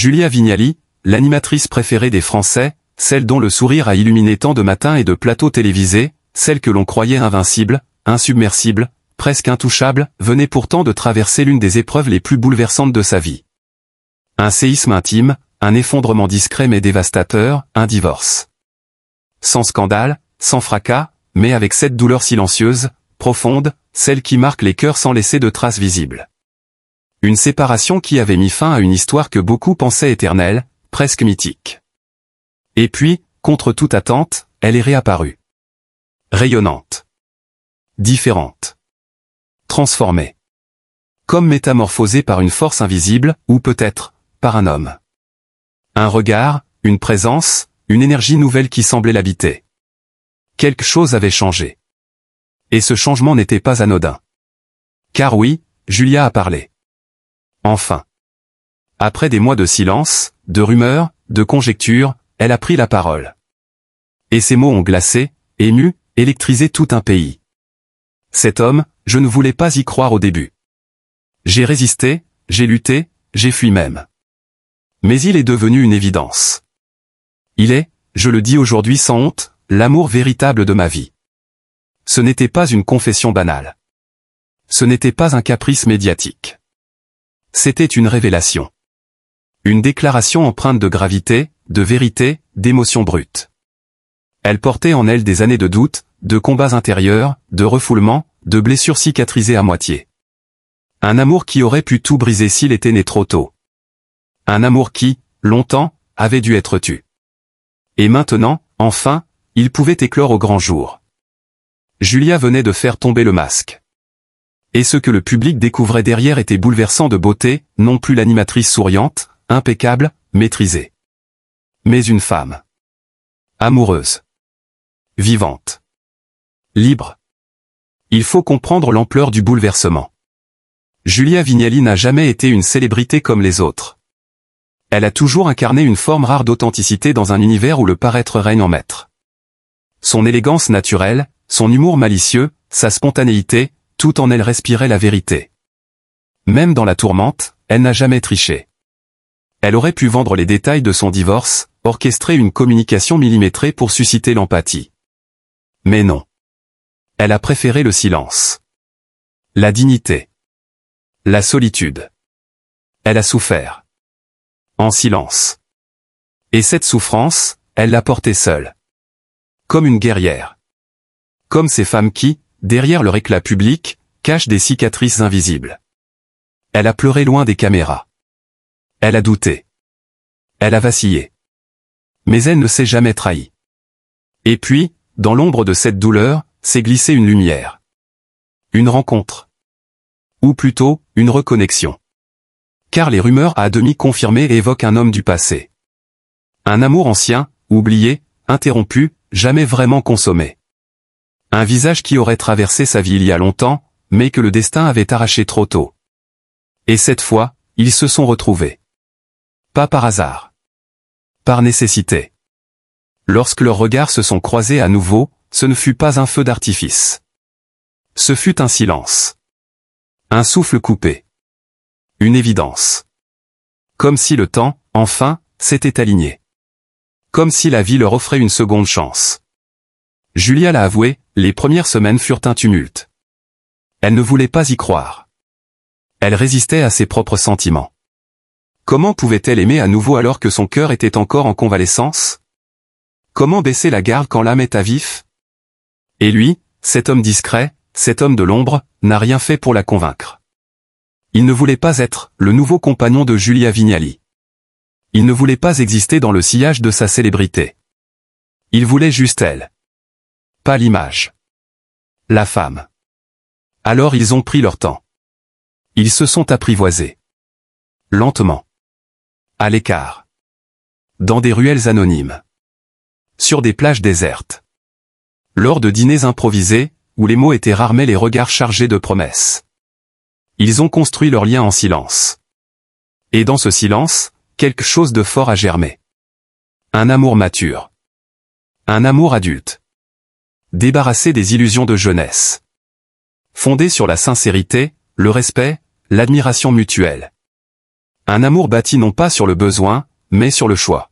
Julia Vignali, l'animatrice préférée des Français, celle dont le sourire a illuminé tant de matins et de plateaux télévisés, celle que l'on croyait invincible, insubmersible, presque intouchable, venait pourtant de traverser l'une des épreuves les plus bouleversantes de sa vie. Un séisme intime, un effondrement discret mais dévastateur, un divorce. Sans scandale, sans fracas, mais avec cette douleur silencieuse, profonde, celle qui marque les cœurs sans laisser de traces visibles. Une séparation qui avait mis fin à une histoire que beaucoup pensaient éternelle, presque mythique. Et puis, contre toute attente, elle est réapparue. Rayonnante. Différente. Transformée. Comme métamorphosée par une force invisible, ou peut-être, par un homme. Un regard, une présence, une énergie nouvelle qui semblait l'habiter. Quelque chose avait changé. Et ce changement n'était pas anodin. Car oui, Julia a parlé. Enfin. Après des mois de silence, de rumeurs, de conjectures, elle a pris la parole. Et ses mots ont glacé, ému, électrisé tout un pays. Cet homme, je ne voulais pas y croire au début. J'ai résisté, j'ai lutté, j'ai fui même. Mais il est devenu une évidence. Il est, je le dis aujourd'hui sans honte, l'amour véritable de ma vie. Ce n'était pas une confession banale. Ce n'était pas un caprice médiatique. C'était une révélation. Une déclaration empreinte de gravité, de vérité, d'émotion brute. Elle portait en elle des années de doute, de combats intérieurs, de refoulements, de blessures cicatrisées à moitié. Un amour qui aurait pu tout briser s'il était né trop tôt. Un amour qui, longtemps, avait dû être tu. Et maintenant, enfin, il pouvait éclore au grand jour. Julia venait de faire tomber le masque. Et ce que le public découvrait derrière était bouleversant de beauté, non plus l'animatrice souriante, impeccable, maîtrisée. Mais une femme. Amoureuse. Vivante. Libre. Il faut comprendre l'ampleur du bouleversement. Julia Vignali n'a jamais été une célébrité comme les autres. Elle a toujours incarné une forme rare d'authenticité dans un univers où le paraître règne en maître. Son élégance naturelle, son humour malicieux, sa spontanéité, tout en elle respirait la vérité. Même dans la tourmente, elle n'a jamais triché. Elle aurait pu vendre les détails de son divorce, orchestrer une communication millimétrée pour susciter l'empathie. Mais non. Elle a préféré le silence. La dignité. La solitude. Elle a souffert. En silence. Et cette souffrance, elle l'a portée seule. Comme une guerrière. Comme ces femmes qui, derrière leur éclat public, cachent des cicatrices invisibles. Elle a pleuré loin des caméras. Elle a douté. Elle a vacillé. Mais elle ne s'est jamais trahie. Et puis, dans l'ombre de cette douleur, s'est glissée une lumière. Une rencontre. Ou plutôt, une reconnexion. Car les rumeurs à demi confirmées évoquent un homme du passé. Un amour ancien, oublié, interrompu, jamais vraiment consommé. Un visage qui aurait traversé sa vie il y a longtemps, mais que le destin avait arraché trop tôt. Et cette fois, ils se sont retrouvés. Pas par hasard. Par nécessité. Lorsque leurs regards se sont croisés à nouveau, ce ne fut pas un feu d'artifice. Ce fut un silence. Un souffle coupé. Une évidence. Comme si le temps, enfin, s'était aligné. Comme si la vie leur offrait une seconde chance. Julia l'a avoué, les premières semaines furent un tumulte. Elle ne voulait pas y croire. Elle résistait à ses propres sentiments. Comment pouvait-elle aimer à nouveau alors que son cœur était encore en convalescence? Comment baisser la garde quand l'âme est à vif? Et lui, cet homme discret, cet homme de l'ombre, n'a rien fait pour la convaincre. Il ne voulait pas être le nouveau compagnon de Julia Vignali. Il ne voulait pas exister dans le sillage de sa célébrité. Il voulait juste elle. Pas l'image. La femme. Alors ils ont pris leur temps. Ils se sont apprivoisés. Lentement. À l'écart. Dans des ruelles anonymes. Sur des plages désertes. Lors de dîners improvisés, où les mots étaient rares mais les regards chargés de promesses. Ils ont construit leur lien en silence. Et dans ce silence, quelque chose de fort a germé. Un amour mature. Un amour adulte. Débarrassé des illusions de jeunesse. Fondé sur la sincérité, le respect, l'admiration mutuelle. Un amour bâti non pas sur le besoin, mais sur le choix.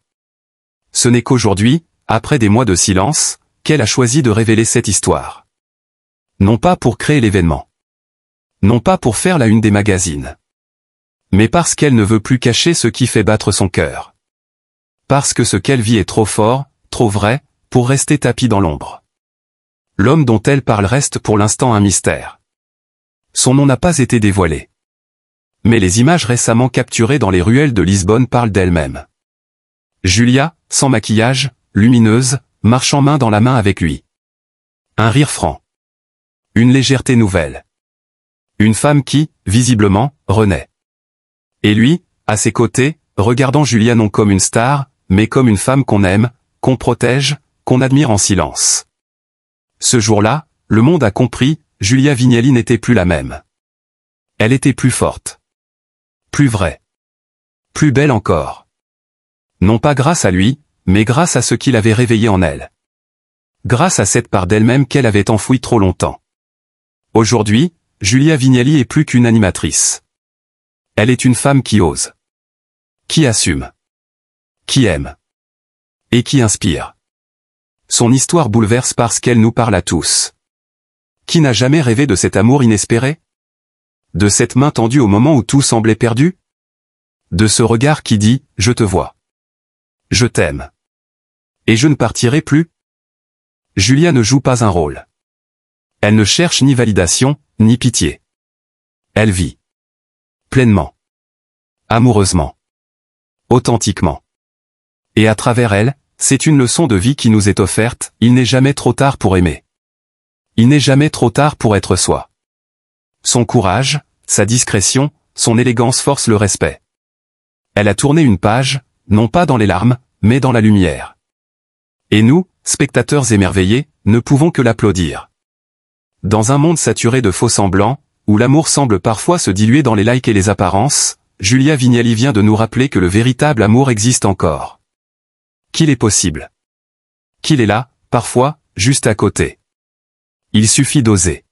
Ce n'est qu'aujourd'hui, après des mois de silence, qu'elle a choisi de révéler cette histoire. Non pas pour créer l'événement. Non pas pour faire la une des magazines. Mais parce qu'elle ne veut plus cacher ce qui fait battre son cœur. Parce que ce qu'elle vit est trop fort, trop vrai, pour rester tapi dans l'ombre. L'homme dont elle parle reste pour l'instant un mystère. Son nom n'a pas été dévoilé. Mais les images récemment capturées dans les ruelles de Lisbonne parlent d'elle-même. Julia, sans maquillage, lumineuse, marchant main dans la main avec lui. Un rire franc. Une légèreté nouvelle. Une femme qui, visiblement, renaît. Et lui, à ses côtés, regardant Julia non comme une star, mais comme une femme qu'on aime, qu'on protège, qu'on admire en silence. Ce jour-là, le monde a compris, Julia Vignali n'était plus la même. Elle était plus forte. Plus vraie. Plus belle encore. Non pas grâce à lui, mais grâce à ce qu'il avait réveillé en elle. Grâce à cette part d'elle-même qu'elle avait enfouie trop longtemps. Aujourd'hui, Julia Vignali est plus qu'une animatrice. Elle est une femme qui ose. Qui assume. Qui aime. Et qui inspire. Son histoire bouleverse parce qu'elle nous parle à tous. Qui n'a jamais rêvé de cet amour inespéré? De cette main tendue au moment où tout semblait perdu? De ce regard qui dit « Je te vois. Je t'aime. Et je ne partirai plus ». Julia ne joue pas un rôle. Elle ne cherche ni validation, ni pitié. Elle vit. Pleinement. Amoureusement. Authentiquement. Et à travers elle, c'est une leçon de vie qui nous est offerte, il n'est jamais trop tard pour aimer. Il n'est jamais trop tard pour être soi. Son courage, sa discrétion, son élégance forcent le respect. Elle a tourné une page, non pas dans les larmes, mais dans la lumière. Et nous, spectateurs émerveillés, ne pouvons que l'applaudir. Dans un monde saturé de faux semblants, où l'amour semble parfois se diluer dans les likes et les apparences, Julia Vignali vient de nous rappeler que le véritable amour existe encore. Qu'il est possible. Qu'il est là, parfois, juste à côté. Il suffit d'oser.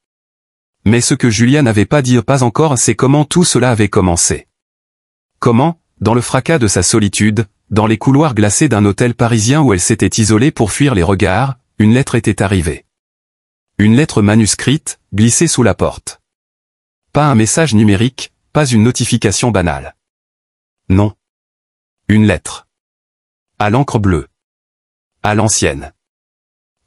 Mais ce que Julia n'avait pas dit pas encore, c'est comment tout cela avait commencé. Comment, dans le fracas de sa solitude, dans les couloirs glacés d'un hôtel parisien où elle s'était isolée pour fuir les regards, une lettre était arrivée. Une lettre manuscrite, glissée sous la porte. Pas un message numérique, pas une notification banale. Non. Une lettre. À l'encre bleue. À l'ancienne.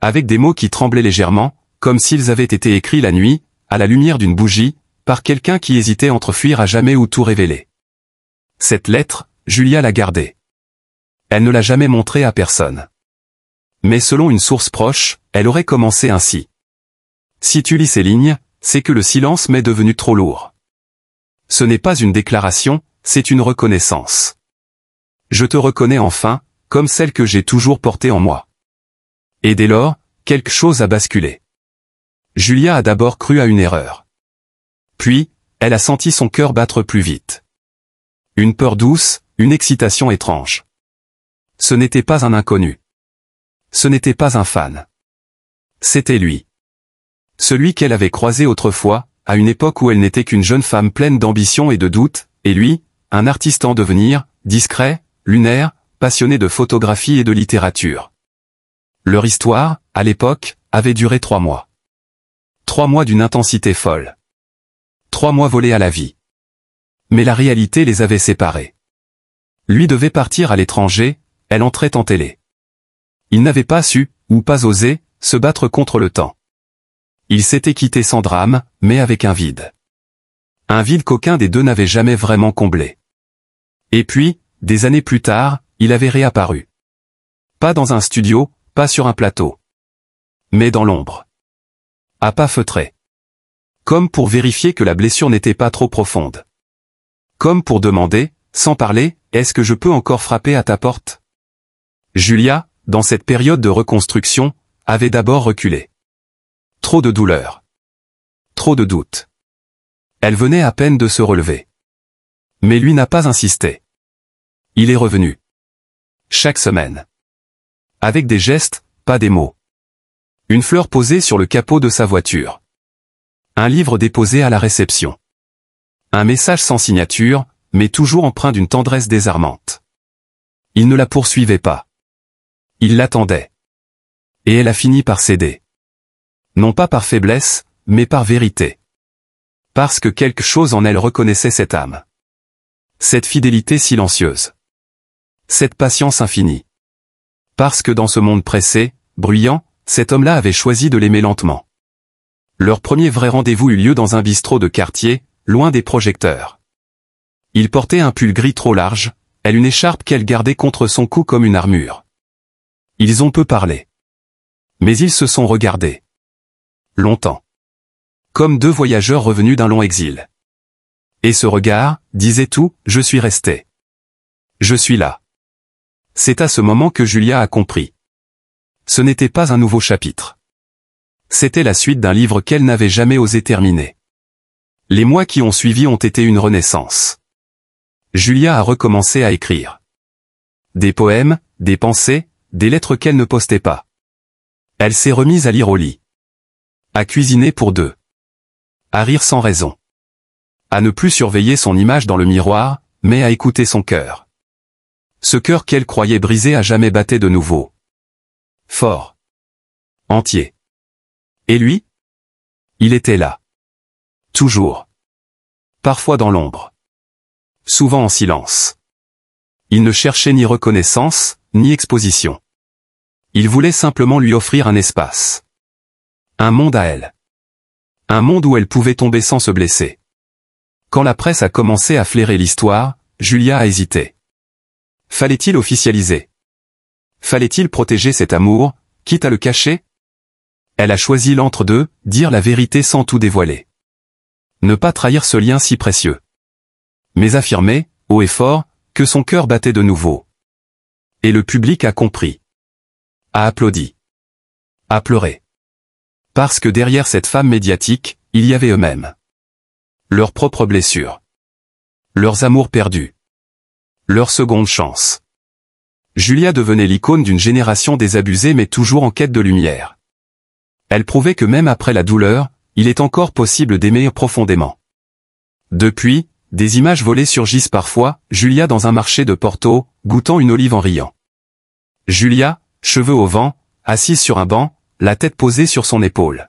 Avec des mots qui tremblaient légèrement, comme s'ils avaient été écrits la nuit, à la lumière d'une bougie, par quelqu'un qui hésitait entre fuir à jamais ou tout révéler. Cette lettre, Julia l'a gardée. Elle ne l'a jamais montrée à personne. Mais selon une source proche, elle aurait commencé ainsi. Si tu lis ces lignes, c'est que le silence m'est devenu trop lourd. Ce n'est pas une déclaration, c'est une reconnaissance. Je te reconnais enfin, comme celle que j'ai toujours portée en moi. Et dès lors, quelque chose a basculé. Julia a d'abord cru à une erreur. Puis, elle a senti son cœur battre plus vite. Une peur douce, une excitation étrange. Ce n'était pas un inconnu. Ce n'était pas un fan. C'était lui. Celui qu'elle avait croisé autrefois, à une époque où elle n'était qu'une jeune femme pleine d'ambition et de doute, et lui, un artiste en devenir, discret, lunaire, passionné de photographie et de littérature. Leur histoire, à l'époque, avait duré 3 mois. 3 mois d'une intensité folle. 3 mois volés à la vie. Mais la réalité les avait séparés. Lui devait partir à l'étranger, elle entrait en télé. Il n'avait pas su, ou pas osé, se battre contre le temps. Ils s'étaient quittés sans drame, mais avec un vide. Un vide qu'aucun des deux n'avait jamais vraiment comblé. Et puis, des années plus tard, il avait réapparu. Pas dans un studio, pas sur un plateau. Mais dans l'ombre. À pas feutré. Comme pour vérifier que la blessure n'était pas trop profonde. Comme pour demander, sans parler, est-ce que je peux encore frapper à ta porte? Julia, dans cette période de reconstruction, avait d'abord reculé. Trop de douleur. Trop de doute. Elle venait à peine de se relever. Mais lui n'a pas insisté. Il est revenu. Chaque semaine. Avec des gestes, pas des mots. Une fleur posée sur le capot de sa voiture. Un livre déposé à la réception. Un message sans signature, mais toujours empreint d'une tendresse désarmante. Il ne la poursuivait pas. Il l'attendait. Et elle a fini par céder. Non pas par faiblesse, mais par vérité. Parce que quelque chose en elle reconnaissait cette âme. Cette fidélité silencieuse. Cette patience infinie. Parce que dans ce monde pressé, bruyant, cet homme-là avait choisi de l'aimer lentement. Leur premier vrai rendez-vous eut lieu dans un bistrot de quartier, loin des projecteurs. Il portait un pull gris trop large, elle une écharpe qu'elle gardait contre son cou comme une armure. Ils ont peu parlé. Mais ils se sont regardés. Longtemps. Comme deux voyageurs revenus d'un long exil. Et ce regard, disait tout, je suis resté. Je suis là. C'est à ce moment que Julia a compris. Ce n'était pas un nouveau chapitre. C'était la suite d'un livre qu'elle n'avait jamais osé terminer. Les mois qui ont suivi ont été une renaissance. Julia a recommencé à écrire. Des poèmes, des pensées, des lettres qu'elle ne postait pas. Elle s'est remise à lire au lit. À cuisiner pour deux. À rire sans raison. À ne plus surveiller son image dans le miroir, mais à écouter son cœur. Ce cœur qu'elle croyait brisé à jamais battait de nouveau. Fort. Entier. Et lui? Il était là. Toujours. Parfois dans l'ombre. Souvent en silence. Il ne cherchait ni reconnaissance, ni exposition. Il voulait simplement lui offrir un espace. Un monde à elle. Un monde où elle pouvait tomber sans se blesser. Quand la presse a commencé à flairer l'histoire, Julia a hésité. Fallait-il officialiser? Fallait-il protéger cet amour, quitte à le cacher? Elle a choisi l'entre-deux, dire la vérité sans tout dévoiler. Ne pas trahir ce lien si précieux. Mais affirmer, haut et fort, que son cœur battait de nouveau. Et le public a compris. A applaudi. A pleuré. Parce que derrière cette femme médiatique, il y avait eux-mêmes. Leurs propres blessures. Leurs amours perdus. Leur seconde chance. Julia devenait l'icône d'une génération désabusée mais toujours en quête de lumière. Elle prouvait que même après la douleur, il est encore possible d'aimer profondément. Depuis, des images volées surgissent parfois, Julia dans un marché de Porto, goûtant une olive en riant. Julia, cheveux au vent, assise sur un banc, la tête posée sur son épaule.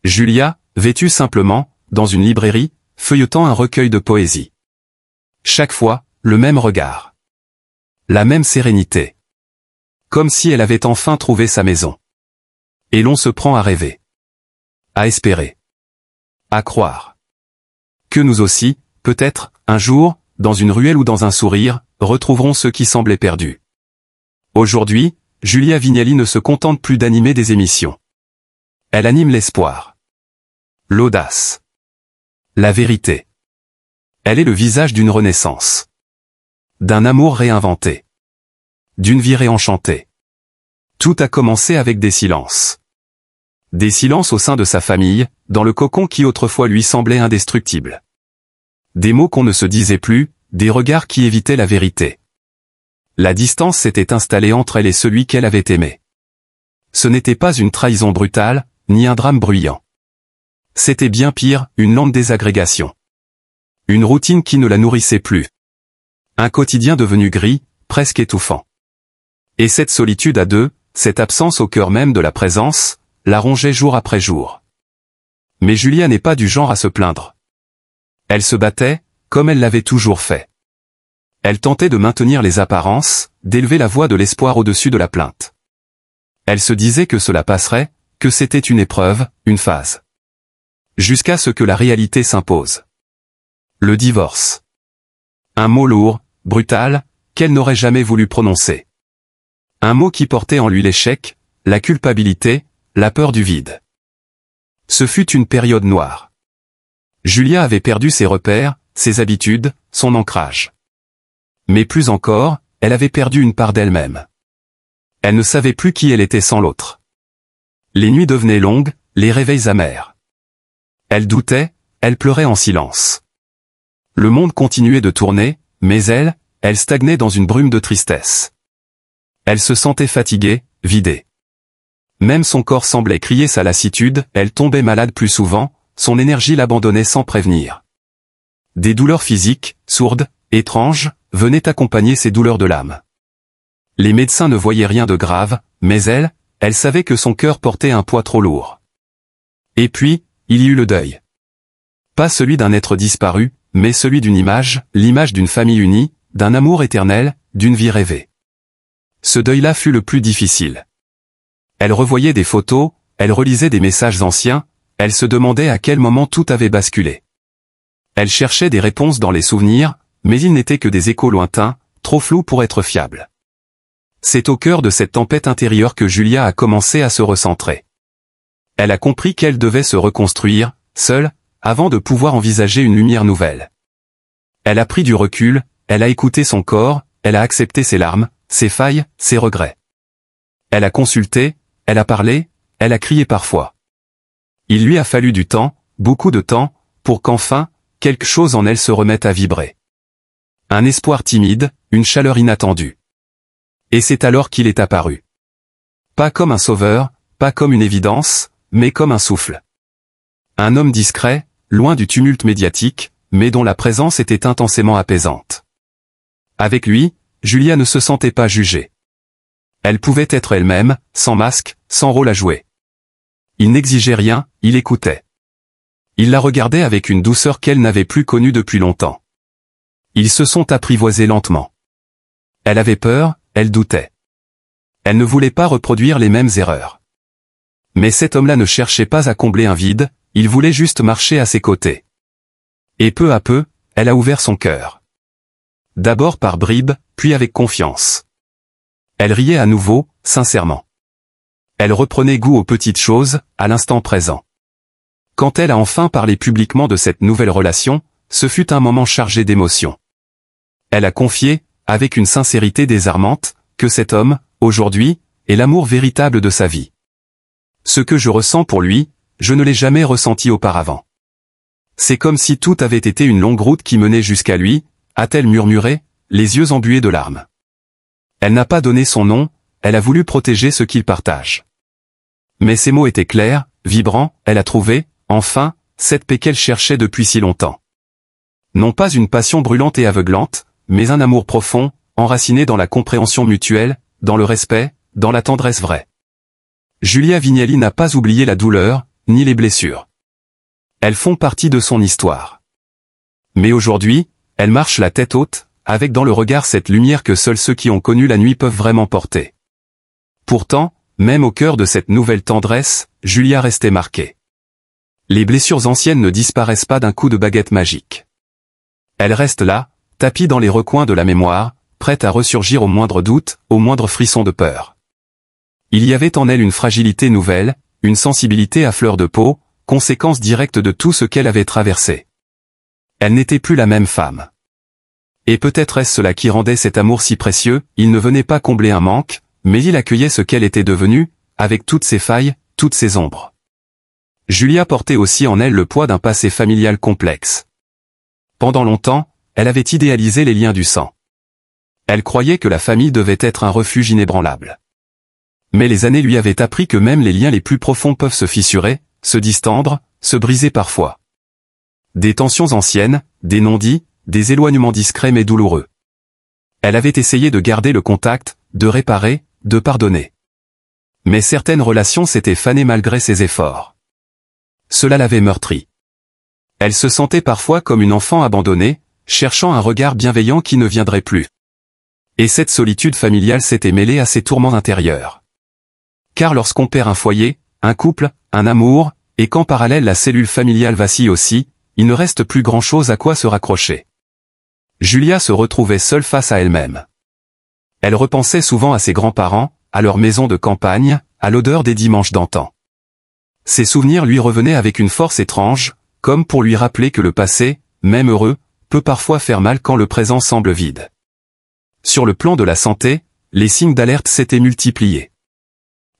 Julia, vêtue simplement, dans une librairie, feuilletant un recueil de poésie. Chaque fois, le même regard. La même sérénité. Comme si elle avait enfin trouvé sa maison. Et l'on se prend à rêver. À espérer. À croire. Que nous aussi, peut-être, un jour, dans une ruelle ou dans un sourire, retrouverons ceux qui semblaient perdus. Aujourd'hui, Julia Vignali ne se contente plus d'animer des émissions. Elle anime l'espoir. L'audace. La vérité. Elle est le visage d'une renaissance. D'un amour réinventé. D'une vie réenchantée. Tout a commencé avec des silences. Des silences au sein de sa famille, dans le cocon qui autrefois lui semblait indestructible. Des mots qu'on ne se disait plus, des regards qui évitaient la vérité. La distance s'était installée entre elle et celui qu'elle avait aimé. Ce n'était pas une trahison brutale, ni un drame bruyant. C'était bien pire, une lente désagrégation. Une routine qui ne la nourrissait plus. Un quotidien devenu gris, presque étouffant. Et cette solitude à deux, cette absence au cœur même de la présence, la rongeait jour après jour. Mais Julia n'est pas du genre à se plaindre. Elle se battait, comme elle l'avait toujours fait. Elle tentait de maintenir les apparences, d'élever la voix de l'espoir au-dessus de la plainte. Elle se disait que cela passerait, que c'était une épreuve, une phase. Jusqu'à ce que la réalité s'impose. Le divorce. Un mot lourd, brutal, qu'elle n'aurait jamais voulu prononcer. Un mot qui portait en lui l'échec, la culpabilité, la peur du vide. Ce fut une période noire. Julia avait perdu ses repères, ses habitudes, son ancrage. Mais plus encore, elle avait perdu une part d'elle-même. Elle ne savait plus qui elle était sans l'autre. Les nuits devenaient longues, les réveils amers. Elle doutait, elle pleurait en silence. Le monde continuait de tourner, mais elle stagnait dans une brume de tristesse. Elle se sentait fatiguée, vidée. Même son corps semblait crier sa lassitude, elle tombait malade plus souvent, son énergie l'abandonnait sans prévenir. Des douleurs physiques, sourdes, étranges, venaient accompagner ces douleurs de l'âme. Les médecins ne voyaient rien de grave, mais elle savait que son cœur portait un poids trop lourd. Et puis, il y eut le deuil. Pas celui d'un être disparu, mais celui d'une image, l'image d'une famille unie, d'un amour éternel, d'une vie rêvée. Ce deuil-là fut le plus difficile. Elle revoyait des photos, elle relisait des messages anciens, elle se demandait à quel moment tout avait basculé. Elle cherchait des réponses dans les souvenirs, mais ils n'étaient que des échos lointains, trop flous pour être fiables. C'est au cœur de cette tempête intérieure que Julia a commencé à se recentrer. Elle a compris qu'elle devait se reconstruire, seule, avant de pouvoir envisager une lumière nouvelle. Elle a pris du recul, elle a écouté son corps, elle a accepté ses larmes, ses failles, ses regrets. Elle a consulté, elle a parlé, elle a crié parfois. Il lui a fallu du temps, beaucoup de temps, pour qu'enfin, quelque chose en elle se remette à vibrer. Un espoir timide, une chaleur inattendue. Et c'est alors qu'il est apparu. Pas comme un sauveur, pas comme une évidence, mais comme un souffle. Un homme discret, loin du tumulte médiatique, mais dont la présence était intensément apaisante. Avec lui, Julia ne se sentait pas jugée. Elle pouvait être elle-même, sans masque, sans rôle à jouer. Il n'exigeait rien, il écoutait. Il la regardait avec une douceur qu'elle n'avait plus connue depuis longtemps. Ils se sont apprivoisés lentement. Elle avait peur, elle doutait. Elle ne voulait pas reproduire les mêmes erreurs. Mais cet homme-là ne cherchait pas à combler un vide, il voulait juste marcher à ses côtés. Et peu à peu, elle a ouvert son cœur. D'abord par bribes, puis avec confiance. Elle riait à nouveau, sincèrement. Elle reprenait goût aux petites choses, à l'instant présent. Quand elle a enfin parlé publiquement de cette nouvelle relation, ce fut un moment chargé d'émotions. Elle a confié, avec une sincérité désarmante, que cet homme, aujourd'hui, est l'amour véritable de sa vie. Ce que je ressens pour lui, je ne l'ai jamais ressenti auparavant. C'est comme si tout avait été une longue route qui menait jusqu'à lui, a-t-elle murmuré, les yeux embués de larmes. Elle n'a pas donné son nom, elle a voulu protéger ce qu'ils partagent. Mais ses mots étaient clairs, vibrants, elle a trouvé, enfin, cette paix qu'elle cherchait depuis si longtemps. Non pas une passion brûlante et aveuglante, mais un amour profond, enraciné dans la compréhension mutuelle, dans le respect, dans la tendresse vraie. Julia Vignali n'a pas oublié la douleur, ni les blessures. Elles font partie de son histoire. Mais aujourd'hui, elle marche la tête haute, avec dans le regard cette lumière que seuls ceux qui ont connu la nuit peuvent vraiment porter. Pourtant, même au cœur de cette nouvelle tendresse, Julia restait marquée. Les blessures anciennes ne disparaissent pas d'un coup de baguette magique. Elles restent là, tapies dans les recoins de la mémoire, prêtes à ressurgir au moindre doute, au moindre frisson de peur. Il y avait en elle une fragilité nouvelle, une sensibilité à fleur de peau, conséquence directe de tout ce qu'elle avait traversé. Elle n'était plus la même femme. Et peut-être est-ce cela qui rendait cet amour si précieux, il ne venait pas combler un manque, mais il accueillait ce qu'elle était devenue, avec toutes ses failles, toutes ses ombres. Julia portait aussi en elle le poids d'un passé familial complexe. Pendant longtemps, elle avait idéalisé les liens du sang. Elle croyait que la famille devait être un refuge inébranlable. Mais les années lui avaient appris que même les liens les plus profonds peuvent se fissurer, se distendre, se briser parfois. Des tensions anciennes, des non-dits, des éloignements discrets mais douloureux. Elle avait essayé de garder le contact, de réparer, de pardonner. Mais certaines relations s'étaient fanées malgré ses efforts. Cela l'avait meurtrie. Elle se sentait parfois comme une enfant abandonnée, cherchant un regard bienveillant qui ne viendrait plus. Et cette solitude familiale s'était mêlée à ses tourments intérieurs. Car lorsqu'on perd un foyer, un couple, un amour, et qu'en parallèle la cellule familiale vacille aussi, il ne reste plus grand-chose à quoi se raccrocher. Julia se retrouvait seule face à elle-même. Elle repensait souvent à ses grands-parents, à leur maison de campagne, à l'odeur des dimanches d'antan. Ces souvenirs lui revenaient avec une force étrange, comme pour lui rappeler que le passé, même heureux, peut parfois faire mal quand le présent semble vide. Sur le plan de la santé, les signes d'alerte s'étaient multipliés.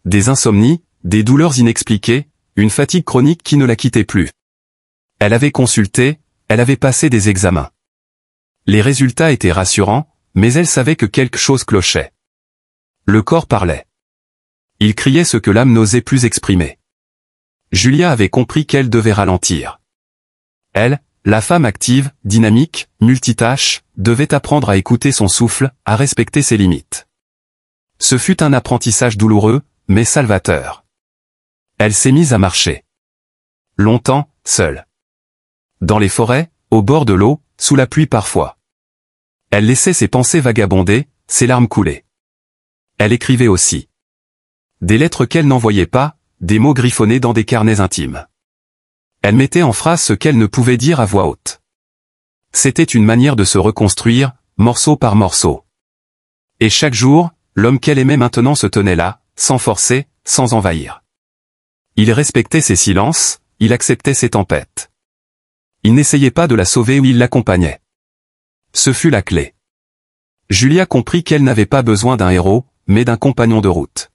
Des insomnies, des douleurs inexpliquées, une fatigue chronique qui ne la quittait plus. Elle avait consulté, elle avait passé des examens. Les résultats étaient rassurants, mais elle savait que quelque chose clochait. Le corps parlait. Il criait ce que l'âme n'osait plus exprimer. Julia avait compris qu'elle devait ralentir. Elle la femme active, dynamique, multitâche, devait apprendre à écouter son souffle, à respecter ses limites. Ce fut un apprentissage douloureux, mais salvateur. Elle s'est mise à marcher. Longtemps, seule. Dans les forêts, au bord de l'eau, sous la pluie parfois. Elle laissait ses pensées vagabonder, ses larmes couler. Elle écrivait aussi. Des lettres qu'elle n'envoyait pas, des mots griffonnés dans des carnets intimes. Elle mettait en phrases ce qu'elle ne pouvait dire à voix haute. C'était une manière de se reconstruire, morceau par morceau. Et chaque jour, l'homme qu'elle aimait maintenant se tenait là, sans forcer, sans envahir. Il respectait ses silences, il acceptait ses tempêtes. Il n'essayait pas de la sauver ou il l'accompagnait. Ce fut la clé. Julia comprit qu'elle n'avait pas besoin d'un héros, mais d'un compagnon de route.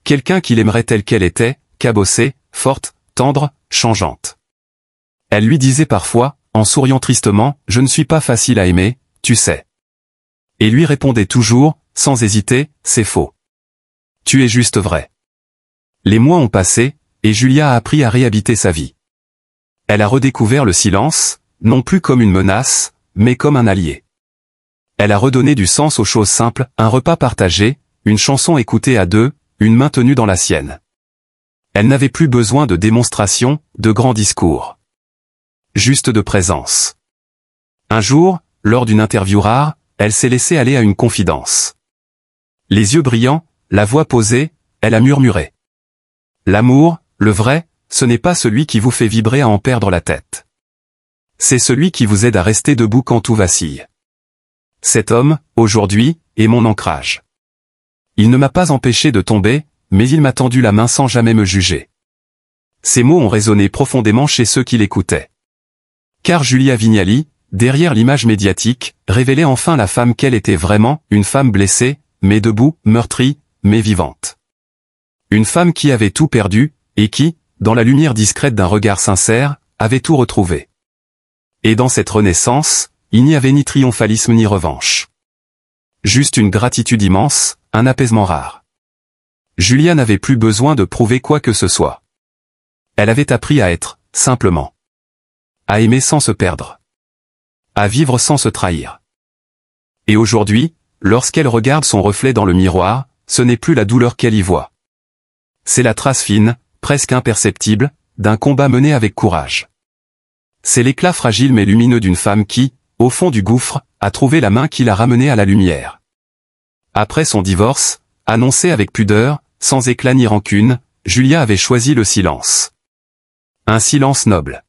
Quelqu'un qui l'aimerait telle qu'elle était, cabossée, forte, tendre, changeante. Elle lui disait parfois, en souriant tristement, « Je ne suis pas facile à aimer, tu sais. » Et lui répondait toujours, sans hésiter, « C'est faux. Tu es juste vrai. » Les mois ont passé, et Julia a appris à réhabiter sa vie. Elle a redécouvert le silence, non plus comme une menace, mais comme un allié. Elle a redonné du sens aux choses simples, un repas partagé, une chanson écoutée à deux, une main tenue dans la sienne. Elle n'avait plus besoin de démonstrations, de grands discours. Juste de présence. Un jour, lors d'une interview rare, elle s'est laissée aller à une confidence. Les yeux brillants, la voix posée, elle a murmuré. L'amour, le vrai, ce n'est pas celui qui vous fait vibrer à en perdre la tête. C'est celui qui vous aide à rester debout quand tout vacille. Cet homme, aujourd'hui, est mon ancrage. Il ne m'a pas empêché de tomber, mais il m'a tendu la main sans jamais me juger. Ces mots ont résonné profondément chez ceux qui l'écoutaient. Car Julia Vignali, derrière l'image médiatique, révélait enfin la femme qu'elle était vraiment, une femme blessée, mais debout, meurtrie, mais vivante. Une femme qui avait tout perdu, et qui, dans la lumière discrète d'un regard sincère, avait tout retrouvé. Et dans cette renaissance, il n'y avait ni triomphalisme ni revanche. Juste une gratitude immense, un apaisement rare. Julia n'avait plus besoin de prouver quoi que ce soit. Elle avait appris à être, simplement. À aimer sans se perdre. À vivre sans se trahir. Et aujourd'hui, lorsqu'elle regarde son reflet dans le miroir, ce n'est plus la douleur qu'elle y voit. C'est la trace fine, presque imperceptible, d'un combat mené avec courage. C'est l'éclat fragile mais lumineux d'une femme qui, au fond du gouffre, a trouvé la main qui l'a ramenée à la lumière. Après son divorce, annoncé avec pudeur, sans éclat ni rancune, Julia avait choisi le silence. Un silence noble.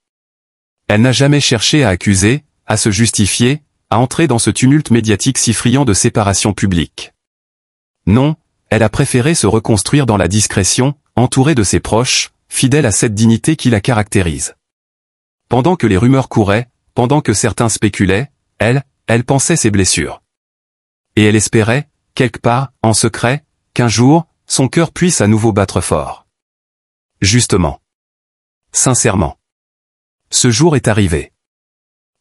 Elle n'a jamais cherché à accuser, à se justifier, à entrer dans ce tumulte médiatique si friand de séparation publique. Non, elle a préféré se reconstruire dans la discrétion, entourée de ses proches, fidèle à cette dignité qui la caractérise. Pendant que les rumeurs couraient, pendant que certains spéculaient, elle pensait ses blessures. Et elle espérait, quelque part, en secret, qu'un jour, son cœur puisse à nouveau battre fort. Justement. Sincèrement. Ce jour est arrivé.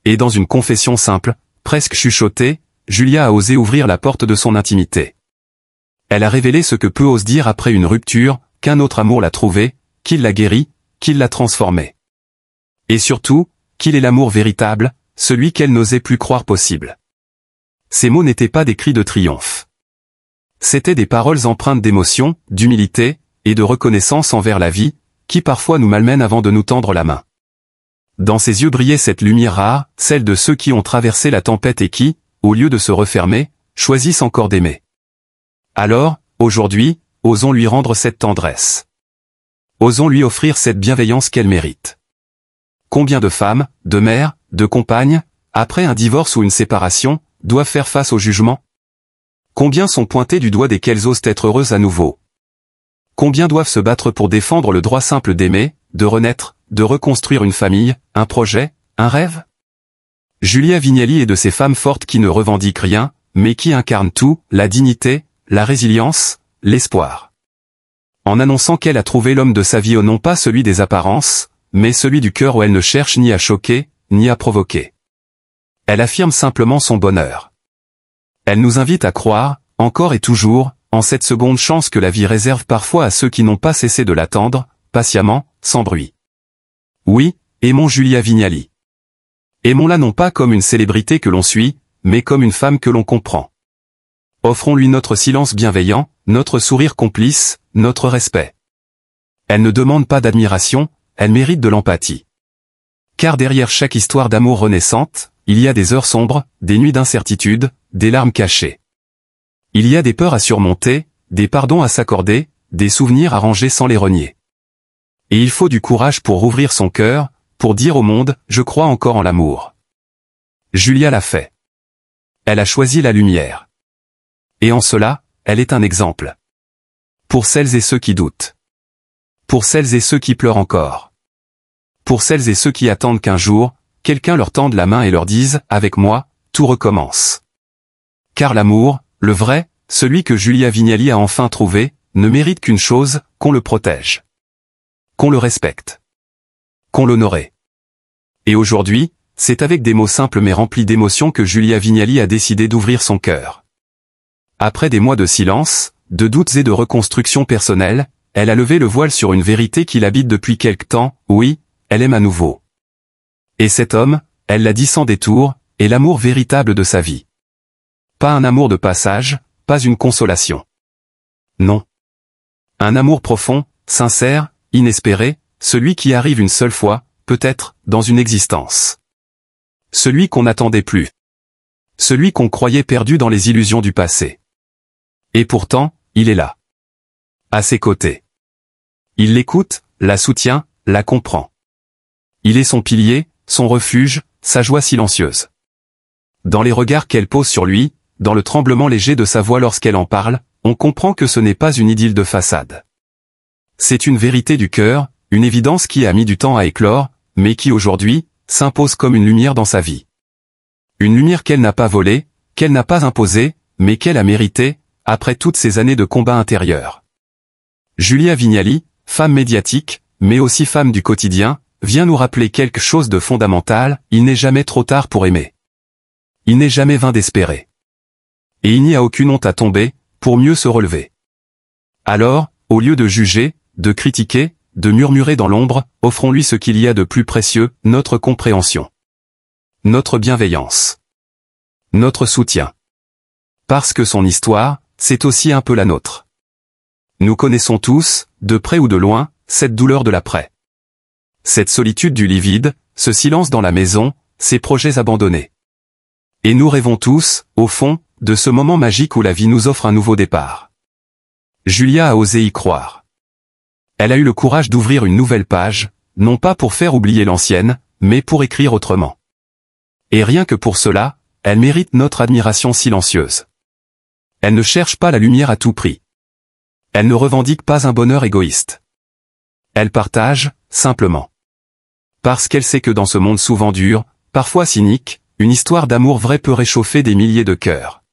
Et dans une confession simple, presque chuchotée, Julia a osé ouvrir la porte de son intimité. Elle a révélé ce que peu ose dire après une rupture, qu'un autre amour l'a trouvé, qu'il l'a guéri, qu'il l'a transformé. Et surtout, qu'il est l'amour véritable, celui qu'elle n'osait plus croire possible. Ces mots n'étaient pas des cris de triomphe. C'étaient des paroles empreintes d'émotion, d'humilité, et de reconnaissance envers la vie, qui parfois nous malmène avant de nous tendre la main. Dans ses yeux brillait cette lumière rare, celle de ceux qui ont traversé la tempête et qui, au lieu de se refermer, choisissent encore d'aimer. Alors, aujourd'hui, osons lui rendre cette tendresse. Osons lui offrir cette bienveillance qu'elle mérite. Combien de femmes, de mères, de compagnes, après un divorce ou une séparation, doivent faire face au jugement? Combien sont pointées du doigt desquelles osent être heureuses à nouveau? Combien doivent se battre pour défendre le droit simple d'aimer, de renaître, de reconstruire une famille, un projet, un rêve? Julia Vignali est de ces femmes fortes qui ne revendiquent rien, mais qui incarnent tout, la dignité, la résilience, l'espoir. En annonçant qu'elle a trouvé l'homme de sa vie, non pas celui des apparences, mais celui du cœur où elle ne cherche ni à choquer, ni à provoquer. Elle affirme simplement son bonheur. Elle nous invite à croire, encore et toujours, en cette seconde chance que la vie réserve parfois à ceux qui n'ont pas cessé de l'attendre, patiemment, sans bruit. Oui, aimons Julia Vignali. Aimons-la non pas comme une célébrité que l'on suit, mais comme une femme que l'on comprend. Offrons-lui notre silence bienveillant, notre sourire complice, notre respect. Elle ne demande pas d'admiration, elle mérite de l'empathie. Car derrière chaque histoire d'amour renaissante, il y a des heures sombres, des nuits d'incertitude, des larmes cachées. Il y a des peurs à surmonter, des pardons à s'accorder, des souvenirs à ranger sans les renier. Et il faut du courage pour rouvrir son cœur, pour dire au monde « Je crois encore en l'amour ». Julia l'a fait. Elle a choisi la lumière. Et en cela, elle est un exemple. Pour celles et ceux qui doutent. Pour celles et ceux qui pleurent encore. Pour celles et ceux qui attendent qu'un jour, quelqu'un leur tende la main et leur dise « Avec moi, tout recommence ». Car l'amour, le vrai, celui que Julia Vignali a enfin trouvé, ne mérite qu'une chose, qu'on le protège. Qu'on le respecte. Qu'on l'honore. Et aujourd'hui, c'est avec des mots simples mais remplis d'émotion que Julia Vignali a décidé d'ouvrir son cœur. Après des mois de silence, de doutes et de reconstruction personnelle, elle a levé le voile sur une vérité qui l'habite depuis quelque temps, oui, elle aime à nouveau. Et cet homme, elle l'a dit sans détour, est l'amour véritable de sa vie. Pas un amour de passage, pas une consolation. Non. Un amour profond, sincère, inespéré, celui qui arrive une seule fois, peut-être, dans une existence. Celui qu'on n'attendait plus. Celui qu'on croyait perdu dans les illusions du passé. Et pourtant, il est là. À ses côtés. Il l'écoute, la soutient, la comprend. Il est son pilier, son refuge, sa joie silencieuse. Dans les regards qu'elle pose sur lui, dans le tremblement léger de sa voix lorsqu'elle en parle, on comprend que ce n'est pas une idylle de façade. C'est une vérité du cœur, une évidence qui a mis du temps à éclore, mais qui aujourd'hui, s'impose comme une lumière dans sa vie. Une lumière qu'elle n'a pas volée, qu'elle n'a pas imposée, mais qu'elle a méritée, après toutes ces années de combat intérieur. Julia Vignali, femme médiatique, mais aussi femme du quotidien, vient nous rappeler quelque chose de fondamental, il n'est jamais trop tard pour aimer. Il n'est jamais vain d'espérer. Et il n'y a aucune honte à tomber, pour mieux se relever. Alors, au lieu de juger, de critiquer, de murmurer dans l'ombre, offrons-lui ce qu'il y a de plus précieux, notre compréhension. Notre bienveillance. Notre soutien. Parce que son histoire, c'est aussi un peu la nôtre. Nous connaissons tous, de près ou de loin, cette douleur de l'après. Cette solitude du lit vide, ce silence dans la maison, ces projets abandonnés. Et nous rêvons tous, au fond, de ce moment magique où la vie nous offre un nouveau départ. Julia a osé y croire. Elle a eu le courage d'ouvrir une nouvelle page, non pas pour faire oublier l'ancienne, mais pour écrire autrement. Et rien que pour cela, elle mérite notre admiration silencieuse. Elle ne cherche pas la lumière à tout prix. Elle ne revendique pas un bonheur égoïste. Elle partage, simplement. Parce qu'elle sait que dans ce monde souvent dur, parfois cynique, une histoire d'amour vrai peut réchauffer des milliers de cœurs.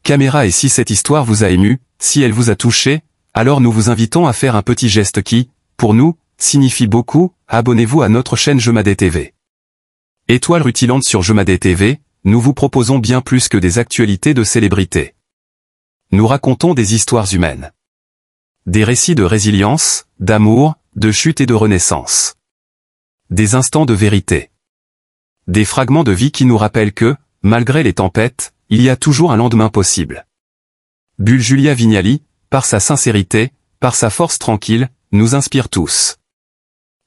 Caméra, et si cette histoire vous a ému, si elle vous a touché, alors nous vous invitons à faire un petit geste qui, pour nous, signifie beaucoup, abonnez-vous à notre chaîne Jemadé TV. Étoile rutilante sur Jemadé TV, nous vous proposons bien plus que des actualités de célébrités. Nous racontons des histoires humaines. Des récits de résilience, d'amour, de chute et de renaissance. Des instants de vérité. Des fragments de vie qui nous rappellent que, malgré les tempêtes, il y a toujours un lendemain possible. Bulle Julia Vignali, par sa sincérité, par sa force tranquille, nous inspire tous.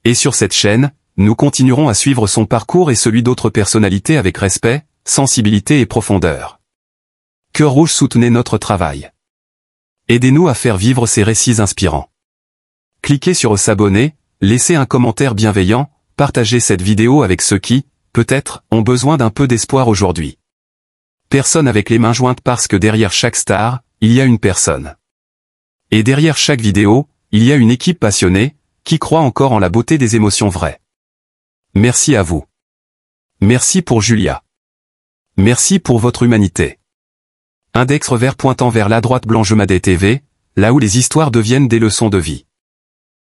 Et sur cette chaîne, nous continuerons à suivre son parcours et celui d'autres personnalités avec respect, sensibilité et profondeur. Cœur Rouge, soutenez notre travail. Aidez-nous à faire vivre ces récits inspirants. Cliquez sur s'abonner, laissez un commentaire bienveillant, partagez cette vidéo avec ceux qui, peut-être, ont besoin d'un peu d'espoir aujourd'hui. Personne avec les mains jointes, parce que derrière chaque star, il y a une personne. Et derrière chaque vidéo, il y a une équipe passionnée, qui croit encore en la beauté des émotions vraies. Merci à vous. Merci pour Julia. Merci pour votre humanité. Index revers pointant vers la droite blanc Jemadé TV, là où les histoires deviennent des leçons de vie.